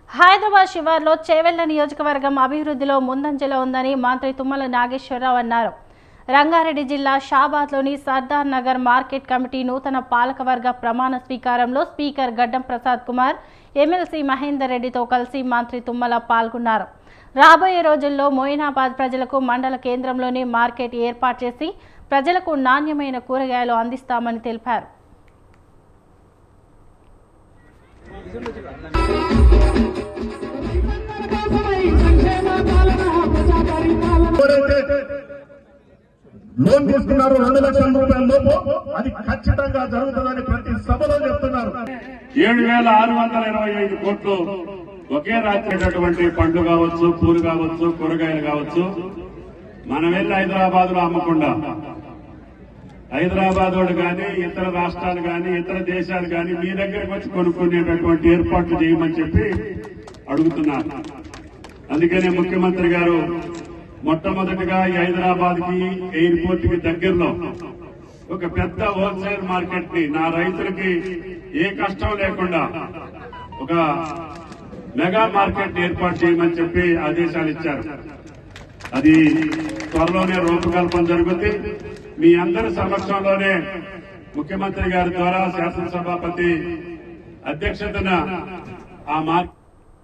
హైదరాబాద్ శివార్లో చేవెళ్ల నియోజకవర్గం అభివృద్ధిలో ముందంజలో ఉందని మంత్రి తుమ్మల నాగేశ్వరరావు అన్నారు. రంగారెడ్డి జిల్లా షాబాద్లోని సర్దార్ నగర్ మార్కెట్ కమిటీ నూతన పాలకవర్గ ప్రమాణ స్వీకారంలో స్పీకర్ గడ్డం ప్రసాద్ కుమార్, ఎమ్మెల్సీ మహేందర్ రెడ్డితో కలిసి మంత్రి తుమ్మల పాల్గొన్నారు. రాబోయే రోజుల్లో మోయినాబాద్ ప్రజలకు మండల కేంద్రంలోనే మార్కెట్ ఏర్పాటు చేసి ప్రజలకు నాణ్యమైన కూరగాయలు అందిస్తామని తెలిపారు. లోన్ తీసుకున్నారు 2 లక్షల రూపాయల లోపు అది ఖచ్చితంగా జరుగుతుందని ప్రతి సభలో చెప్తున్నారు. 7,625 కోట్లు ఒకే రాత్రి పండ్లు కావచ్చు, పూలు కావచ్చు, కూరగాయలు కావచ్చు, మనం వెళ్ళి హైదరాబాద్ లో అమ్మకుండా హైదరాబాద్ వాడు కానీ ఇతర రాష్ట్రాలు కానీ ఇతర దేశాలు కానీ మీ దగ్గరకు వచ్చి కొనుక్కునేటటువంటి ఏర్పాట్లు చేయమని చెప్పి అడుగుతున్నారు. అందుకనే ముఖ్యమంత్రి గారు మొట్టమొదటిగా ఈ హైదరాబాద్ కి ఎయిర్పోర్ట్ కి దగ్గరలో ఒక పెద్ద హోల్సేల్ మార్కెట్ ని నా రైతులకి ఏ కష్టం లేకుండా ఒక మెగా మార్కెట్ ఏర్పాటు చేయమని చెప్పి ఆదేశాలు ఇచ్చారు. అది త్వరలోనే రూపకల్పన జరుగుతుంది. మీ అందరి సమక్షంలోనే ముఖ్యమంత్రి గారి ద్వారా శాసనసభాపతి అధ్యక్షతన ఆ మార్కెట్